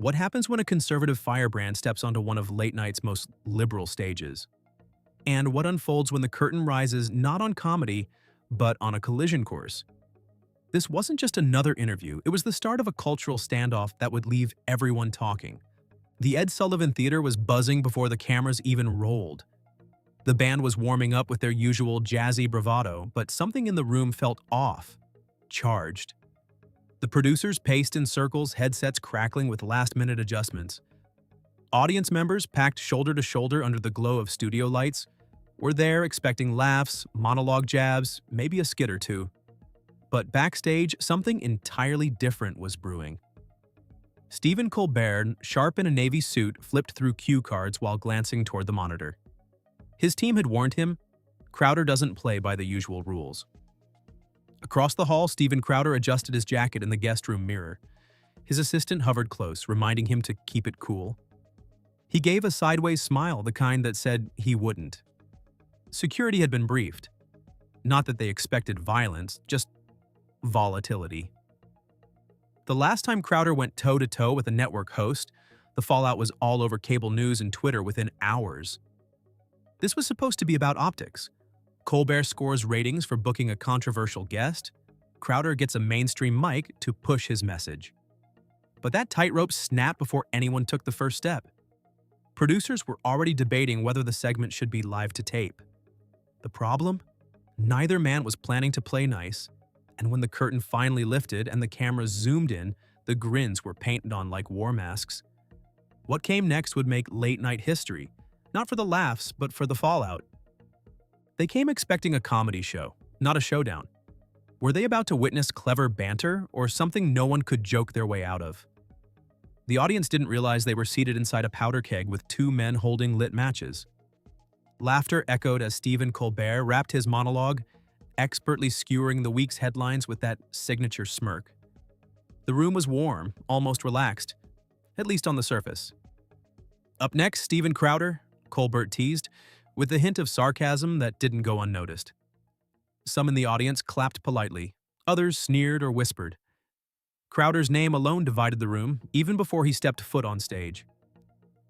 What happens when a conservative firebrand steps onto one of late night's most liberal stages? And what unfolds when the curtain rises not on comedy, but on a collision course? This wasn't just another interview, it was the start of a cultural standoff that would leave everyone talking. The Ed Sullivan Theater was buzzing before the cameras even rolled. The band was warming up with their usual jazzy bravado, but something in the room felt off, charged. The producers paced in circles, headsets crackling with last-minute adjustments. Audience members, packed shoulder to shoulder under the glow of studio lights, were there expecting laughs, monologue jabs, maybe a skit or two. But backstage, something entirely different was brewing. Stephen Colbert, sharp in a navy suit, flipped through cue cards while glancing toward the monitor. His team had warned him, Crowder doesn't play by the usual rules. Across the hall, Steven Crowder adjusted his jacket in the guest room mirror. His assistant hovered close, reminding him to keep it cool. He gave a sideways smile, the kind that said he wouldn't. Security had been briefed. Not that they expected violence, just volatility. The last time Crowder went toe-to-toe with a network host, the fallout was all over cable news and Twitter within hours. This was supposed to be about optics. Colbert scores ratings for booking a controversial guest. Crowder gets a mainstream mic to push his message. But that tightrope snapped before anyone took the first step. Producers were already debating whether the segment should be live to tape. The problem? Neither man was planning to play nice, and when the curtain finally lifted and the cameras zoomed in, the grins were painted on like war masks. What came next would make late-night history, not for the laughs, but for the fallout. They came expecting a comedy show, not a showdown. Were they about to witness clever banter or something no one could joke their way out of? The audience didn't realize they were seated inside a powder keg with two men holding lit matches. Laughter echoed as Stephen Colbert wrapped his monologue, expertly skewering the week's headlines with that signature smirk. The room was warm, almost relaxed, at least on the surface. Up next, Stephen Crowder, Colbert teased, with a hint of sarcasm that didn't go unnoticed. Some in the audience clapped politely, others sneered or whispered. Crowder's name alone divided the room, even before he stepped foot on stage.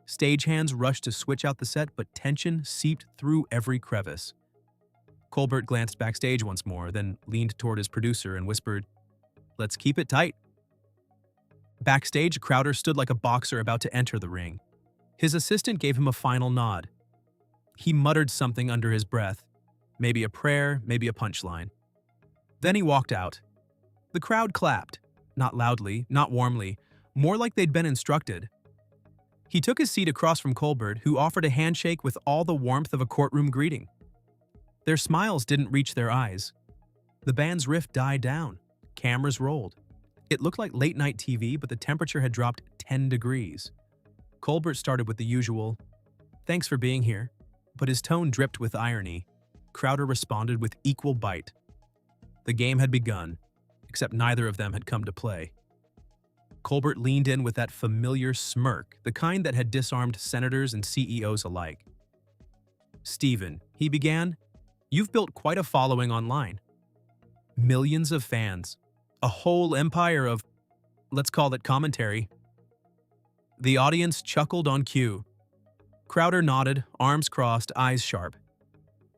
Stagehands rushed to switch out the set, but tension seeped through every crevice. Colbert glanced backstage once more, then leaned toward his producer and whispered, "Let's keep it tight." Backstage, Crowder stood like a boxer about to enter the ring. His assistant gave him a final nod. He muttered something under his breath, maybe a prayer, maybe a punchline. Then he walked out. The crowd clapped, not loudly, not warmly, more like they'd been instructed. He took his seat across from Colbert, who offered a handshake with all the warmth of a courtroom greeting. Their smiles didn't reach their eyes. The band's riff died down. Cameras rolled. It looked like late-night TV, but the temperature had dropped 10 degrees. Colbert started with the usual, "Thanks for being here," but his tone dripped with irony. Crowder responded with equal bite. The game had begun, except neither of them had come to play. Colbert leaned in with that familiar smirk, the kind that had disarmed senators and CEOs alike. "Stephen," he began, "you've built quite a following online. Millions of fans. A whole empire of, let's call it commentary." The audience chuckled on cue. Crowder nodded, arms crossed, eyes sharp.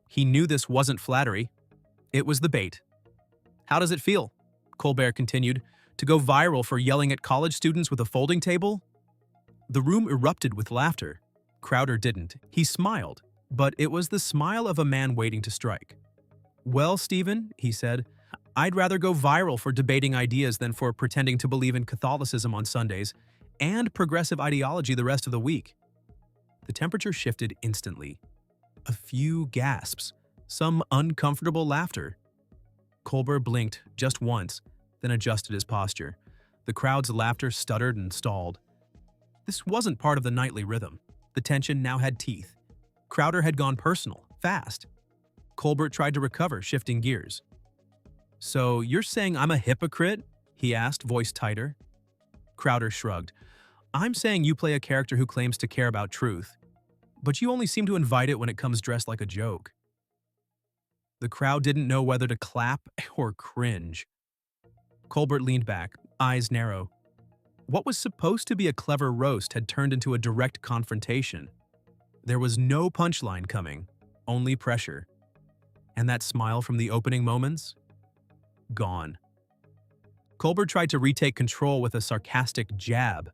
He knew this wasn't flattery. It was the bait. "How does it feel?" Colbert continued, "to go viral for yelling at college students with a folding table?" The room erupted with laughter. Crowder didn't. He smiled, but it was the smile of a man waiting to strike. "Well, Stephen," he said, "I'd rather go viral for debating ideas than for pretending to believe in Catholicism on Sundays and progressive ideology the rest of the week." The temperature shifted instantly. A few gasps, some uncomfortable laughter. Colbert blinked just once, then adjusted his posture. The crowd's laughter stuttered and stalled. This wasn't part of the nightly rhythm. The tension now had teeth. Crowder had gone personal, fast. Colbert tried to recover, shifting gears. "So you're saying I'm a hypocrite?" he asked, voice tighter. Crowder shrugged. "I'm saying you play a character who claims to care about truth, but you only seem to invite it when it comes dressed like a joke." The crowd didn't know whether to clap or cringe. Colbert leaned back, eyes narrow. What was supposed to be a clever roast had turned into a direct confrontation. There was no punchline coming, only pressure. And that smile from the opening moments? Gone. Colbert tried to retake control with a sarcastic jab.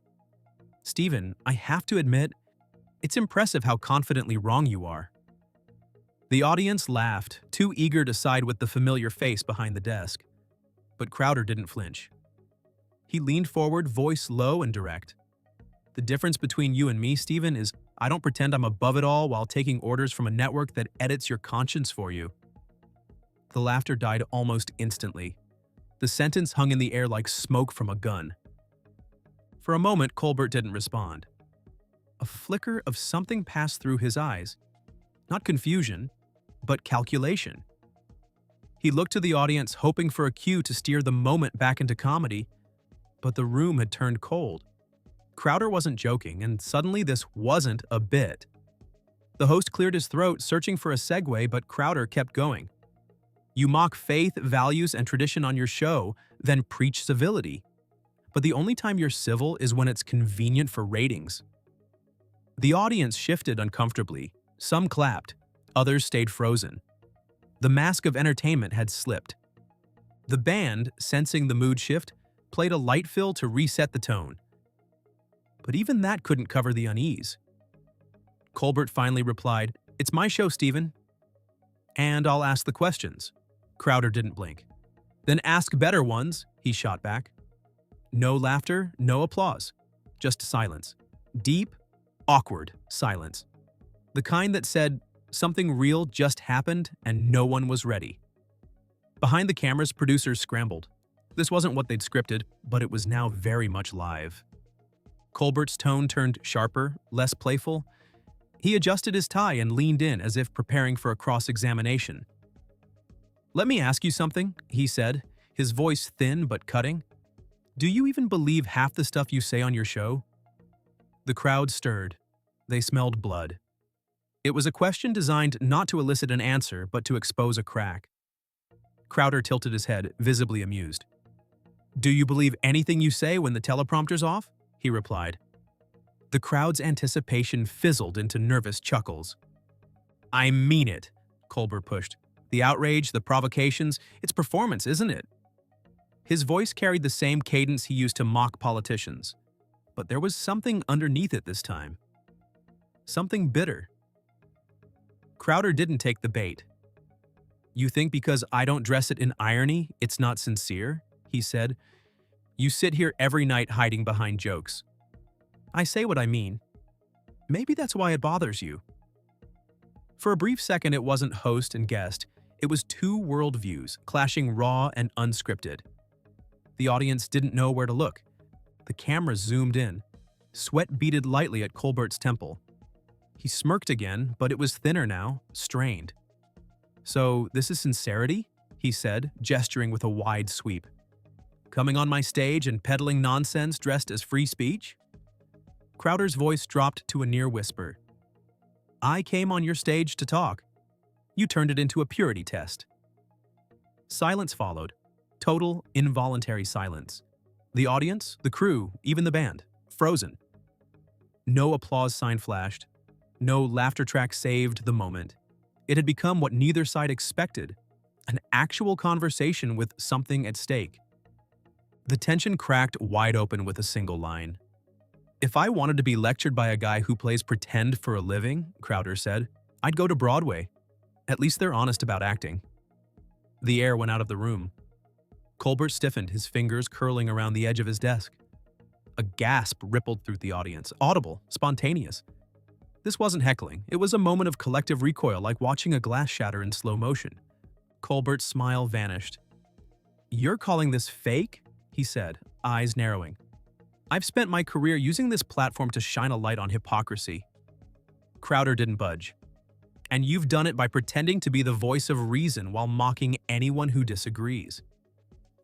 "Stephen, I have to admit, it's impressive how confidently wrong you are." The audience laughed, too eager to side with the familiar face behind the desk. But Crowder didn't flinch. He leaned forward, voice low and direct. "The difference between you and me, Stephen, is I don't pretend I'm above it all while taking orders from a network that edits your conscience for you." The laughter died almost instantly. The sentence hung in the air like smoke from a gun. For a moment, Colbert didn't respond. A flicker of something passed through his eyes. Not confusion, but calculation. He looked to the audience, hoping for a cue to steer the moment back into comedy, but the room had turned cold. Crowder wasn't joking, and suddenly this wasn't a bit. The host cleared his throat, searching for a segue, but Crowder kept going. "You mock faith, values, and tradition on your show, then preach civility. But the only time you're civil is when it's convenient for ratings." The audience shifted uncomfortably. Some clapped, others stayed frozen. The mask of entertainment had slipped. The band, sensing the mood shift, played a light fill to reset the tone. But even that couldn't cover the unease. Colbert finally replied, "It's my show, Stephen. And I'll ask the questions." Crowder didn't blink. "Then ask better ones," he shot back. No laughter, no applause. Just silence. Deep, awkward silence. The kind that said, something real just happened and no one was ready. Behind the cameras, producers scrambled. This wasn't what they'd scripted, but it was now very much live. Colbert's tone turned sharper, less playful. He adjusted his tie and leaned in as if preparing for a cross-examination. "Let me ask you something," he said, his voice thin but cutting. "Do you even believe half the stuff you say on your show?" The crowd stirred. They smelled blood. It was a question designed not to elicit an answer, but to expose a crack. Crowder tilted his head, visibly amused. "Do you believe anything you say when the teleprompter's off?" he replied. The crowd's anticipation fizzled into nervous chuckles. "I mean it," Colbert pushed. "The outrage, the provocations, it's performance, isn't it?" His voice carried the same cadence he used to mock politicians. But there was something underneath it this time. Something bitter. Crowder didn't take the bait. "You think because I don't dress it in irony, it's not sincere?" he said. "You sit here every night hiding behind jokes. I say what I mean. Maybe that's why it bothers you." For a brief second, it wasn't host and guest. It was two worldviews, clashing raw and unscripted. The audience didn't know where to look. The camera zoomed in. Sweat beaded lightly at Colbert's temple. He smirked again, but it was thinner now, strained. "So, this is sincerity?" he said, gesturing with a wide sweep. "Coming on my stage and peddling nonsense dressed as free speech?" Crowder's voice dropped to a near whisper. "I came on your stage to talk. You turned it into a purity test." Silence followed. Total, involuntary silence. The audience, the crew, even the band, frozen. No applause sign flashed. No laughter track saved the moment. It had become what neither side expected, an actual conversation with something at stake. The tension cracked wide open with a single line. "If I wanted to be lectured by a guy who plays pretend for a living," Crowder said, "I'd go to Broadway. At least they're honest about acting." The air went out of the room. Colbert stiffened, his fingers curling around the edge of his desk. A gasp rippled through the audience, audible, spontaneous. This wasn't heckling. It was a moment of collective recoil, like watching a glass shatter in slow motion. Colbert's smile vanished. "You're calling this fake?" he said, eyes narrowing. "I've spent my career using this platform to shine a light on hypocrisy." Crowder didn't budge. "And you've done it by pretending to be the voice of reason while mocking anyone who disagrees.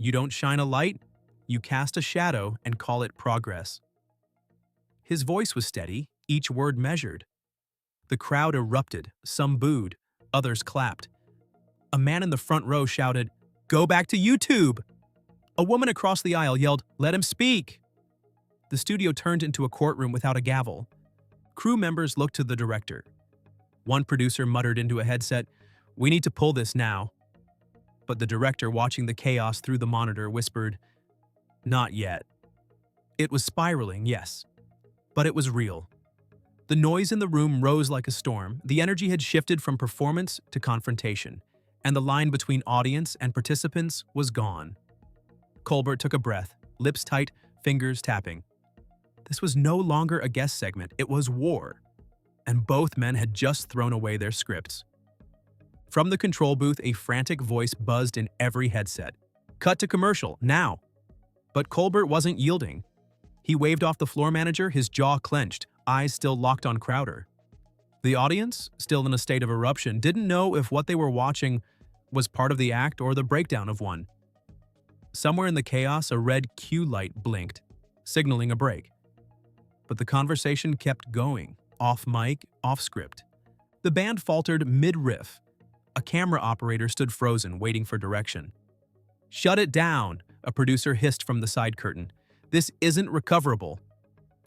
You don't shine a light, you cast a shadow and call it progress." His voice was steady, each word measured. The crowd erupted, some booed, others clapped. A man in the front row shouted, "Go back to YouTube!" A woman across the aisle yelled, "Let him speak!" The studio turned into a courtroom without a gavel. Crew members looked to the director. One producer muttered into a headset, "We need to pull this now." But the director, watching the chaos through the monitor, whispered, "Not yet." It was spiraling, yes, but it was real. The noise in the room rose like a storm. The energy had shifted from performance to confrontation, and the line between audience and participants was gone. Colbert took a breath, lips tight, fingers tapping. This was no longer a guest segment, it was war. And both men had just thrown away their scripts. From the control booth, a frantic voice buzzed in every headset. "Cut to commercial, now!" But Colbert wasn't yielding. He waved off the floor manager, his jaw clenched, eyes still locked on Crowder. The audience, still in a state of eruption, didn't know if what they were watching was part of the act or the breakdown of one. Somewhere in the chaos, a red cue light blinked, signaling a break. But the conversation kept going, off mic, off script. The band faltered mid-riff. A camera operator stood frozen, waiting for direction. "Shut it down," a producer hissed from the side curtain. "This isn't recoverable."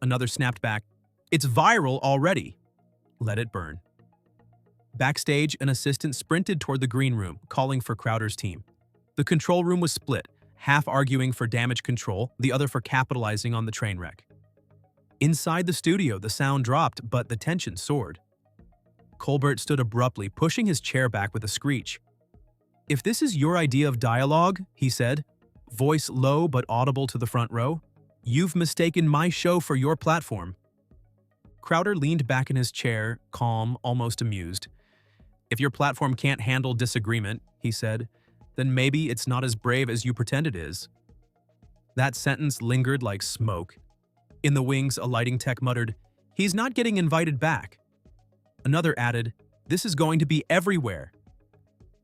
Another snapped back, "It's viral already." Let it burn. Backstage, an assistant sprinted toward the green room, calling for Crowder's team. The control room was split, half arguing for damage control, the other for capitalizing on the train wreck. Inside the studio, the sound dropped, but the tension soared. Colbert stood abruptly, pushing his chair back with a screech. "If this is your idea of dialogue," he said, voice low but audible to the front row, "you've mistaken my show for your platform." Crowder leaned back in his chair, calm, almost amused. "If your platform can't handle disagreement," he said, "then maybe it's not as brave as you pretend it is." That sentence lingered like smoke. In the wings, a lighting tech muttered, "He's not getting invited back." Another added, "This is going to be everywhere."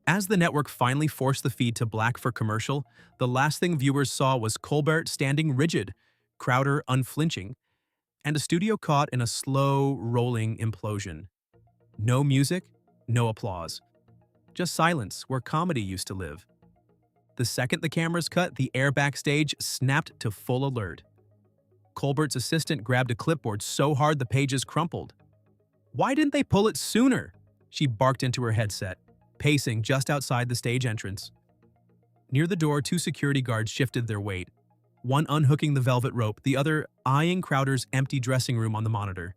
As the network finally forced the feed to black for commercial, the last thing viewers saw was Colbert standing rigid, Crowder unflinching, and a studio caught in a slow, rolling implosion. No music, no applause. Just silence where comedy used to live. The second the cameras cut, the air backstage snapped to full alert. Colbert's assistant grabbed a clipboard so hard the pages crumpled. "Why didn't they pull it sooner?" she barked into her headset, pacing just outside the stage entrance. Near the door, two security guards shifted their weight, one unhooking the velvet rope, the other eyeing Crowder's empty dressing room on the monitor.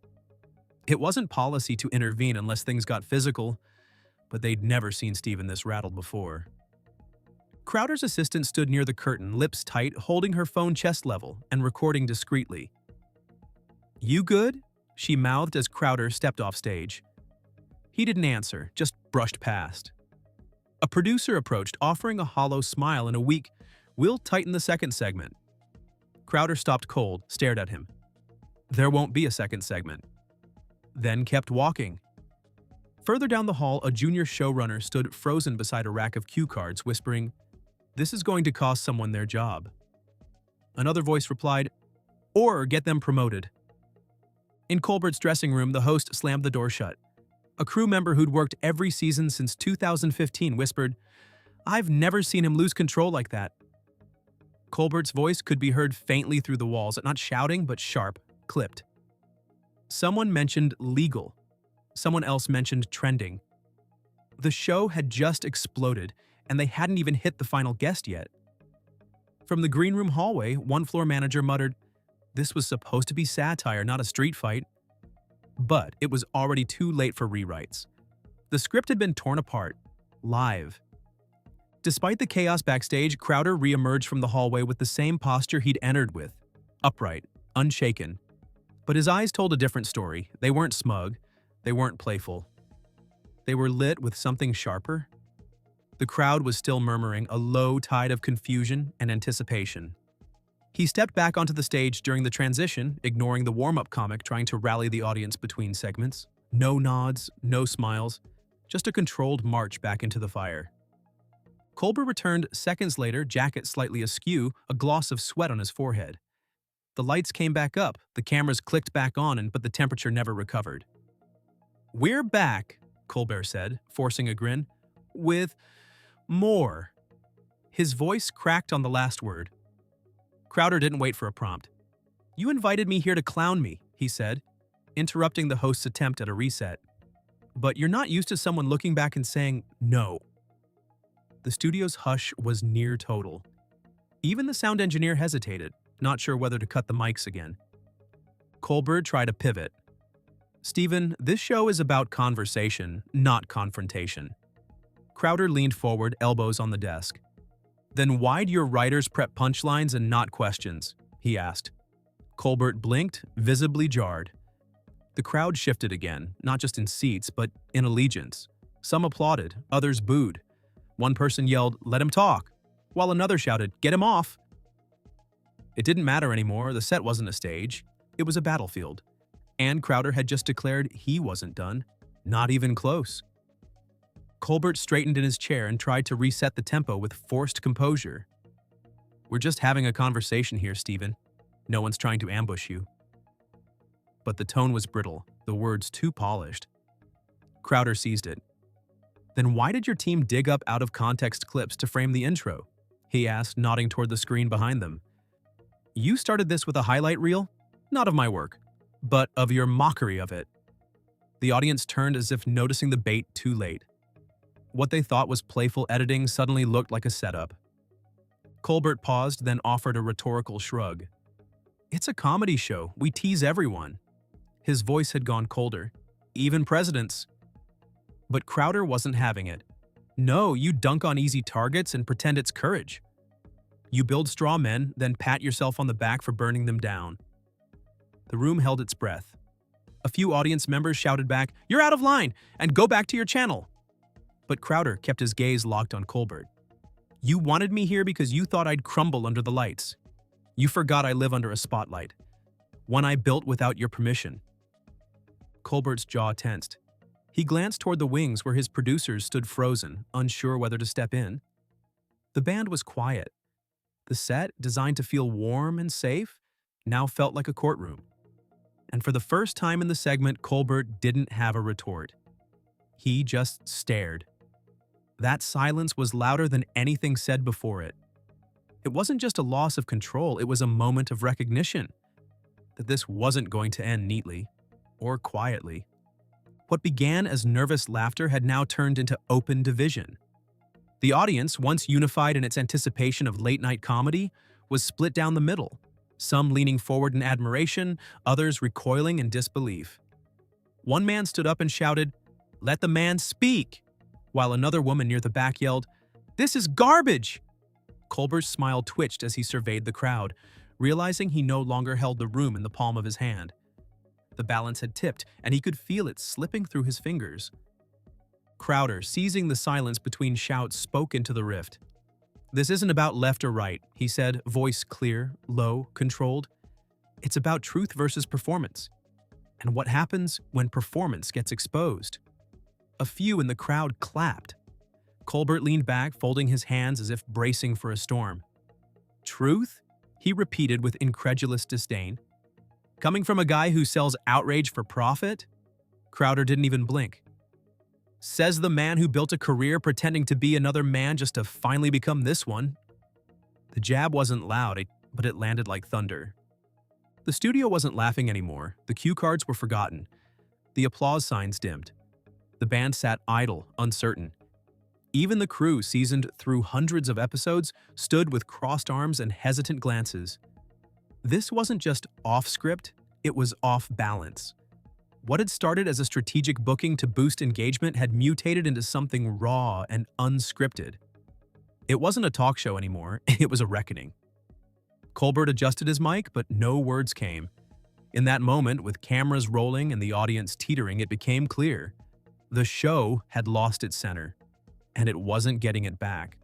It wasn't policy to intervene unless things got physical, but they'd never seen Steven this rattled before. Crowder's assistant stood near the curtain, lips tight, holding her phone chest level and recording discreetly. "You good?" she mouthed as Crowder stepped off stage. He didn't answer, just brushed past. A producer approached, offering a hollow smile and a weak, "We'll tighten the second segment." Crowder stopped cold, stared at him. There won't be a second segment. Then kept walking. Further down the hall, a junior showrunner stood frozen beside a rack of cue cards, whispering, "This is going to cost someone their job." Another voice replied, "Or get them promoted." In Colbert's dressing room, the host slammed the door shut. A crew member who'd worked every season since 2015 whispered, "I've never seen him lose control like that." Colbert's voice could be heard faintly through the walls, not shouting, but sharp, clipped. Someone mentioned legal. Someone else mentioned trending. The show had just exploded, and they hadn't even hit the final guest yet. From the green room hallway, one floor manager muttered, "This was supposed to be satire, not a street fight." But it was already too late for rewrites. The script had been torn apart, live. Despite the chaos backstage, Crowder re-emerged from the hallway with the same posture he'd entered with, upright, unshaken. But his eyes told a different story. They weren't smug, they weren't playful. They were lit with something sharper. The crowd was still murmuring, a low tide of confusion and anticipation. He stepped back onto the stage during the transition, ignoring the warm-up comic trying to rally the audience between segments. No nods, no smiles, just a controlled march back into the fire. Colbert returned seconds later, jacket slightly askew, a gloss of sweat on his forehead. The lights came back up, the cameras clicked back on, but the temperature never recovered. "We're back," Colbert said, forcing a grin, "with more." His voice cracked on the last word. Crowder didn't wait for a prompt. You invited me here to clown me, he said, interrupting the host's attempt at a reset. But you're not used to someone looking back and saying, no. The studio's hush was near total. Even the sound engineer hesitated, not sure whether to cut the mics again. Colbert tried a pivot. Stephen, this show is about conversation, not confrontation. Crowder leaned forward, elbows on the desk. Then why'd your writers prep punchlines and not questions? He asked. Colbert blinked, visibly jarred. The crowd shifted again, not just in seats, but in allegiance. Some applauded, others booed. One person yelled, "Let him talk," while another shouted, "Get him off." It didn't matter anymore, the set wasn't a stage. It was a battlefield. And Crowder had just declared he wasn't done. Not even close. Colbert straightened in his chair and tried to reset the tempo with forced composure. We're just having a conversation here, Stephen. No one's trying to ambush you. But the tone was brittle, the words too polished. Crowder seized it. Then why did your team dig up out-of-context clips to frame the intro? He asked, nodding toward the screen behind them. You started this with a highlight reel? Not of my work, but of your mockery of it. The audience turned as if noticing the bait too late. What they thought was playful editing suddenly looked like a setup. Colbert paused, then offered a rhetorical shrug. It's a comedy show. We tease everyone. His voice had gone colder. Even presidents. But Crowder wasn't having it. No, you dunk on easy targets and pretend it's courage. You build straw men, then pat yourself on the back for burning them down. The room held its breath. A few audience members shouted back, "You're out of line, and go back to your channel." But Crowder kept his gaze locked on Colbert. You wanted me here because you thought I'd crumble under the lights. You forgot I live under a spotlight. One I built without your permission. Colbert's jaw tensed. He glanced toward the wings where his producers stood frozen, unsure whether to step in. The band was quiet. The set, designed to feel warm and safe, now felt like a courtroom. And for the first time in the segment, Colbert didn't have a retort. He just stared. That silence was louder than anything said before it. It wasn't just a loss of control, it was a moment of recognition. That this wasn't going to end neatly, or quietly. What began as nervous laughter had now turned into open division. The audience, once unified in its anticipation of late-night comedy, was split down the middle, some leaning forward in admiration, others recoiling in disbelief. One man stood up and shouted, "Let the man speak," while another woman near the back yelled, "This is garbage!" Colbert's smile twitched as he surveyed the crowd, realizing he no longer held the room in the palm of his hand. The balance had tipped, and he could feel it slipping through his fingers. Crowder, seizing the silence between shouts, spoke into the rift. "This isn't about left or right," he said, voice clear, low, controlled. "It's about truth versus performance. And what happens when performance gets exposed?" A few in the crowd clapped. Colbert leaned back, folding his hands as if bracing for a storm. "Truth?" he repeated with incredulous disdain. "Coming from a guy who sells outrage for profit?" Crowder didn't even blink. "Says the man who built a career pretending to be another man just to finally become this one." The jab wasn't loud, but it landed like thunder. The studio wasn't laughing anymore. The cue cards were forgotten. The applause signs dimmed. The band sat idle, uncertain. Even the crew, seasoned through hundreds of episodes, stood with crossed arms and hesitant glances. This wasn't just off-script, it was off-balance. What had started as a strategic booking to boost engagement had mutated into something raw and unscripted. It wasn't a talk show anymore, it was a reckoning. Colbert adjusted his mic, but no words came. In that moment, with cameras rolling and the audience teetering, it became clear. The show had lost its center, and it wasn't getting it back.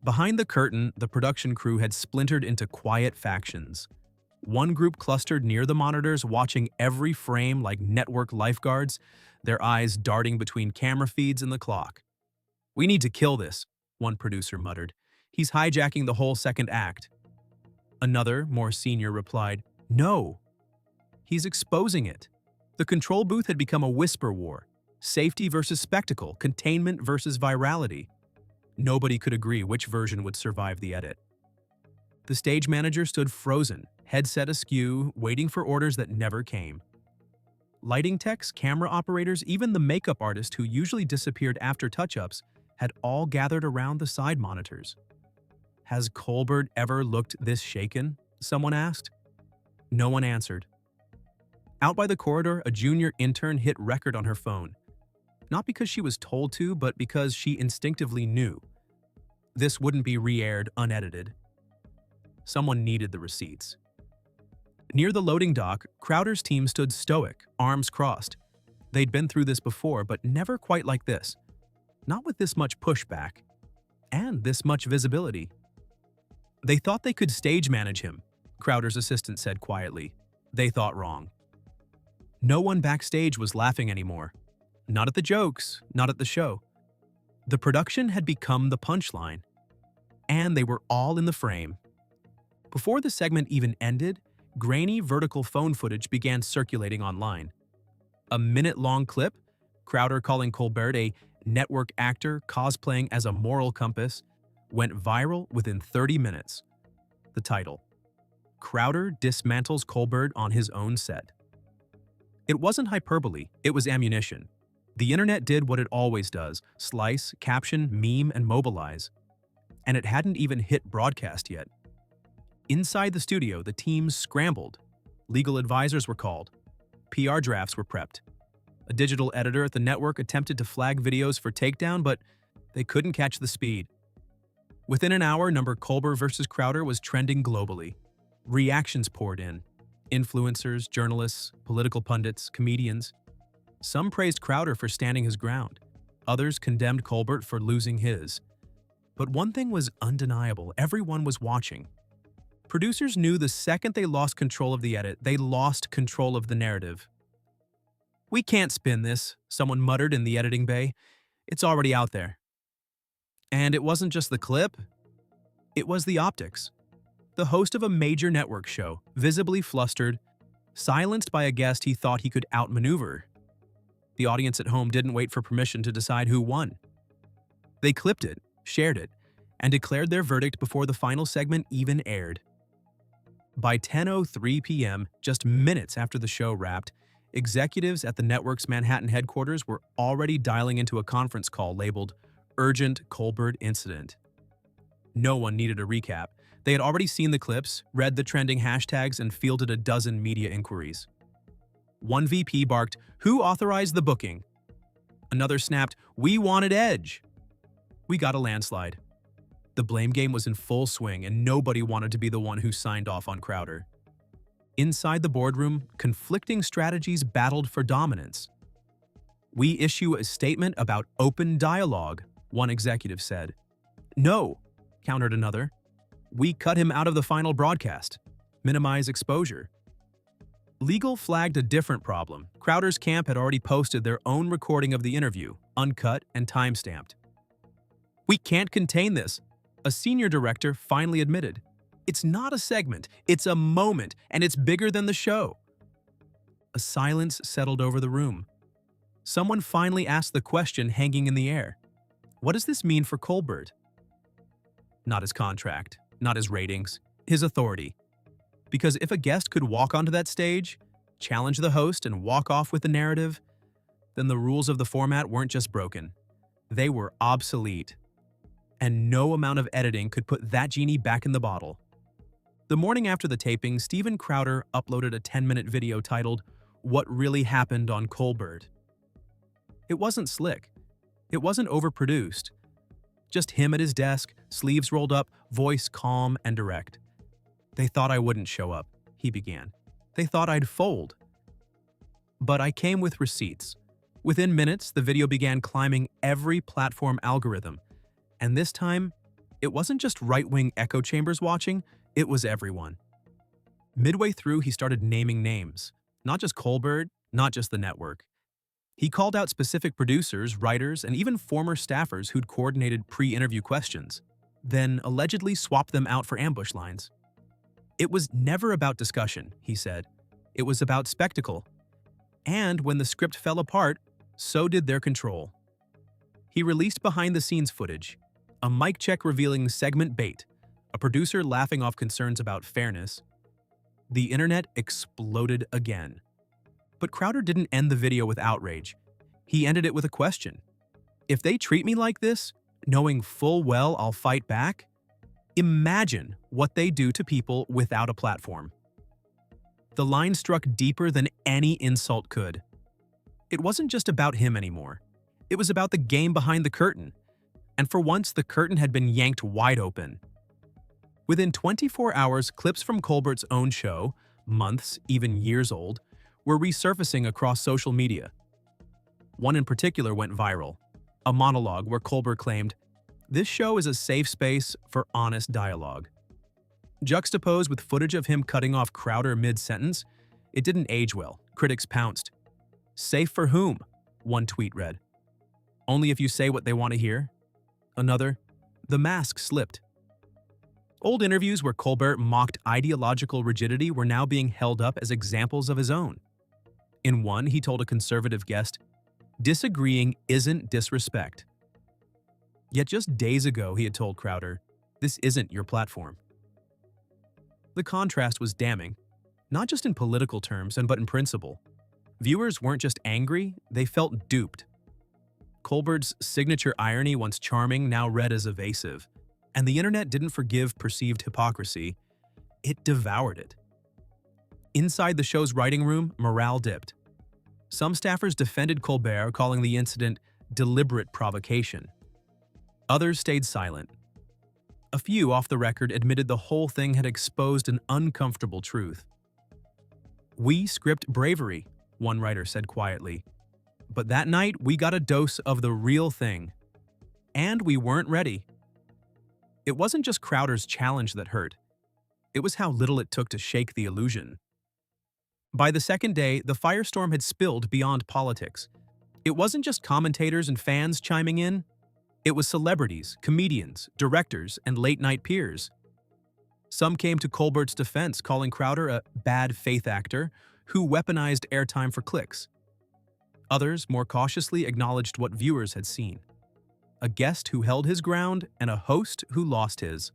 Behind the curtain, the production crew had splintered into quiet factions. One group clustered near the monitors, watching every frame like network lifeguards, their eyes darting between camera feeds and the clock. "We need to kill this," one producer muttered. "He's hijacking the whole second act." Another, more senior, replied, "No. He's exposing it." The control booth had become a whisper war. Safety versus spectacle, containment versus virality. Nobody could agree which version would survive the edit. The stage manager stood frozen, headset askew, waiting for orders that never came. Lighting techs, camera operators, even the makeup artist who usually disappeared after touch-ups had all gathered around the side monitors. "Has Colbert ever looked this shaken?" someone asked. No one answered. Out by the corridor, a junior intern hit record on her phone. Not because she was told to, but because she instinctively knew. This wouldn't be re-aired unedited. Someone needed the receipts. Near the loading dock, Crowder's team stood stoic, arms crossed. They'd been through this before, but never quite like this. Not with this much pushback. And this much visibility. "They thought they could stage manage him," Crowder's assistant said quietly. They thought wrong. No one backstage was laughing anymore. Not at the jokes, not at the show. The production had become the punchline. And they were all in the frame. Before the segment even ended, grainy vertical phone footage began circulating online. A minute-long clip, Crowder calling Colbert a network actor cosplaying as a moral compass, went viral within 30 minutes. The title: Crowder dismantles Colbert on his own set. It wasn't hyperbole, it was ammunition. The internet did what it always does: slice, caption, meme, and mobilize. And it hadn't even hit broadcast yet. Inside the studio, the teams scrambled. Legal advisors were called. PR drafts were prepped. A digital editor at the network attempted to flag videos for takedown, but they couldn't catch the speed. Within an hour, number Colbert versus Crowder was trending globally. Reactions poured in. Influencers, journalists, political pundits, comedians. Some praised Crowder for standing his ground. Others condemned Colbert for losing his. But one thing was undeniable: everyone was watching. Producers knew the second they lost control of the edit, they lost control of the narrative. "We can't spin this," someone muttered in the editing bay. "It's already out there." And it wasn't just the clip. It was the optics. The host of a major network show, visibly flustered, silenced by a guest he thought he could outmaneuver. The audience at home didn't wait for permission to decide who won. They clipped it, shared it, and declared their verdict before the final segment even aired. By 10:03 p.m., just minutes after the show wrapped, executives at the network's Manhattan headquarters were already dialing into a conference call labeled Urgent Colbert Incident. No one needed a recap. They had already seen the clips, read the trending hashtags, and fielded a dozen media inquiries. One VP barked, "Who authorized the booking?" Another snapped, "We wanted Edge." We got a landslide. The blame game was in full swing, and nobody wanted to be the one who signed off on Crowder. Inside the boardroom, conflicting strategies battled for dominance. "We issue a statement about open dialogue," one executive said. "No," countered another. "We cut him out of the final broadcast. Minimize exposure." Legal flagged a different problem. Crowder's camp had already posted their own recording of the interview, uncut and time-stamped. "We can't contain this," a senior director finally admitted. "It's not a segment, it's a moment, and it's bigger than the show." A silence settled over the room. Someone finally asked the question hanging in the air. What does this mean for Colbert? Not his contract, not his ratings, his authority. Because if a guest could walk onto that stage, challenge the host, and walk off with the narrative, then the rules of the format weren't just broken. They were obsolete. And no amount of editing could put that genie back in the bottle. The morning after the taping, Steven Crowder uploaded a 10-minute video titled, "What Really Happened on Colbert." It wasn't slick. It wasn't overproduced. Just him at his desk, sleeves rolled up, voice calm and direct. "They thought I wouldn't show up," he began. "They thought I'd fold. But I came with receipts." Within minutes, the video began climbing every platform algorithm. And this time, it wasn't just right-wing echo chambers watching, it was everyone. Midway through, he started naming names. Not just Colbert, not just the network. He called out specific producers, writers, and even former staffers who'd coordinated pre-interview questions, then allegedly swapped them out for ambush lines. It was never about discussion, he said. It was about spectacle. And when the script fell apart, so did their control. He released behind-the-scenes footage, a mic check revealing segment bait, a producer laughing off concerns about fairness. The internet exploded again. But Crowder didn't end the video with outrage. He ended it with a question. If they treat me like this, knowing full well I'll fight back, imagine what they do to people without a platform. The line struck deeper than any insult could. It wasn't just about him anymore. It was about the game behind the curtain. And for once, the curtain had been yanked wide open. Within 24 hours, clips from Colbert's own show, months, even years old, were resurfacing across social media. One in particular went viral, a monologue where Colbert claimed, "This show is a safe space for honest dialogue." Juxtaposed with footage of him cutting off Crowder mid-sentence, it didn't age well. Critics pounced. "Safe for whom?" one tweet read. "Only if you say what they want to hear." Another, "The mask slipped." Old interviews where Colbert mocked ideological rigidity were now being held up as examples of his own. In one, he told a conservative guest, "Disagreeing isn't disrespect." Yet just days ago, he had told Crowder, "This isn't your platform." The contrast was damning, not just in political terms, but in principle. Viewers weren't just angry, they felt duped. Colbert's signature irony, once charming, now read as evasive. And the internet didn't forgive perceived hypocrisy, it devoured it. Inside the show's writing room, morale dipped. Some staffers defended Colbert, calling the incident deliberate provocation. Others stayed silent. A few, off the record, admitted the whole thing had exposed an uncomfortable truth. "We script bravery," one writer said quietly. "But that night, we got a dose of the real thing. And we weren't ready." It wasn't just Crowder's challenge that hurt. It was how little it took to shake the illusion. By the second day, the firestorm had spilled beyond politics. It wasn't just commentators and fans chiming in. It was celebrities, comedians, directors, and late-night peers. Some came to Colbert's defense, calling Crowder a bad faith actor who weaponized airtime for clicks. Others, more cautiously, acknowledged what viewers had seen. A guest who held his ground and a host who lost his.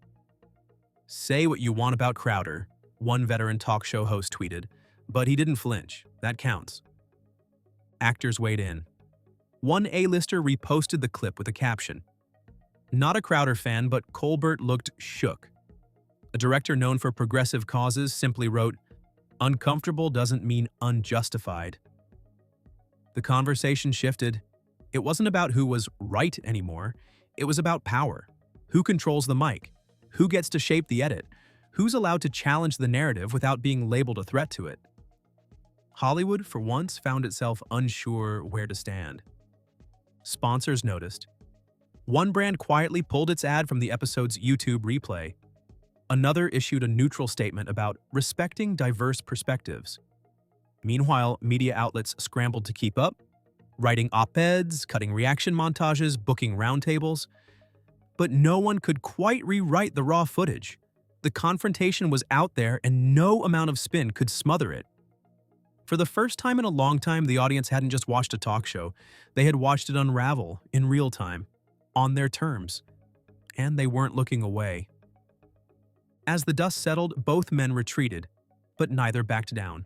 "Say what you want about Crowder," one veteran talk show host tweeted, "but he didn't flinch. That counts." Actors weighed in. One A-lister reposted the clip with a caption. "Not a Crowder fan, but Colbert looked shook." A director known for progressive causes simply wrote, "Uncomfortable doesn't mean unjustified." The conversation shifted. It wasn't about who was right anymore. It was about power. Who controls the mic? Who gets to shape the edit? Who's allowed to challenge the narrative without being labeled a threat to it? Hollywood, for once, found itself unsure where to stand. Sponsors noticed. One brand quietly pulled its ad from the episode's YouTube replay. Another issued a neutral statement about respecting diverse perspectives. Meanwhile, media outlets scrambled to keep up, writing op-eds, cutting reaction montages, booking roundtables. But no one could quite rewrite the raw footage. The confrontation was out there and no amount of spin could smother it. For the first time in a long time, the audience hadn't just watched a talk show. They had watched it unravel in real time, on their terms. And they weren't looking away. As the dust settled, both men retreated, but neither backed down.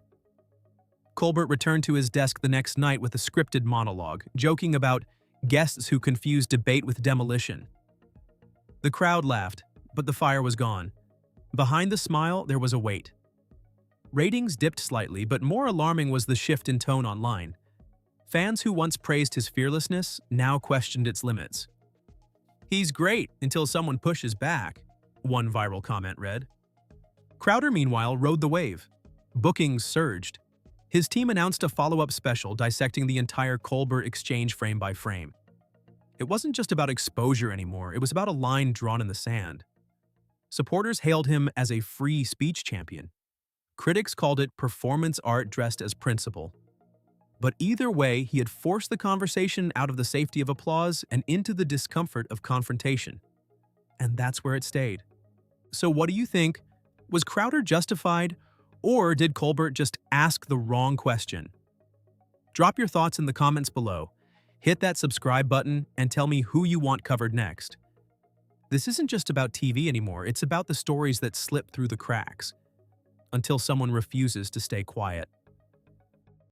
Colbert returned to his desk the next night with a scripted monologue, joking about guests who confused debate with demolition. The crowd laughed, but the fire was gone. Behind the smile, there was a weight. Ratings dipped slightly, but more alarming was the shift in tone online. Fans who once praised his fearlessness now questioned its limits. "He's great until someone pushes back," one viral comment read. Crowder, meanwhile, rode the wave. Bookings surged. His team announced a follow-up special dissecting the entire Colbert exchange frame by frame. It wasn't just about exposure anymore, it was about a line drawn in the sand. Supporters hailed him as a free speech champion. Critics called it performance art dressed as principle. But either way, he had forced the conversation out of the safety of applause and into the discomfort of confrontation. And that's where it stayed. So what do you think? Was Crowder justified, or did Colbert just ask the wrong question? Drop your thoughts in the comments below. Hit that subscribe button and tell me who you want covered next. This isn't just about TV anymore, it's about the stories that slip through the cracks until someone refuses to stay quiet.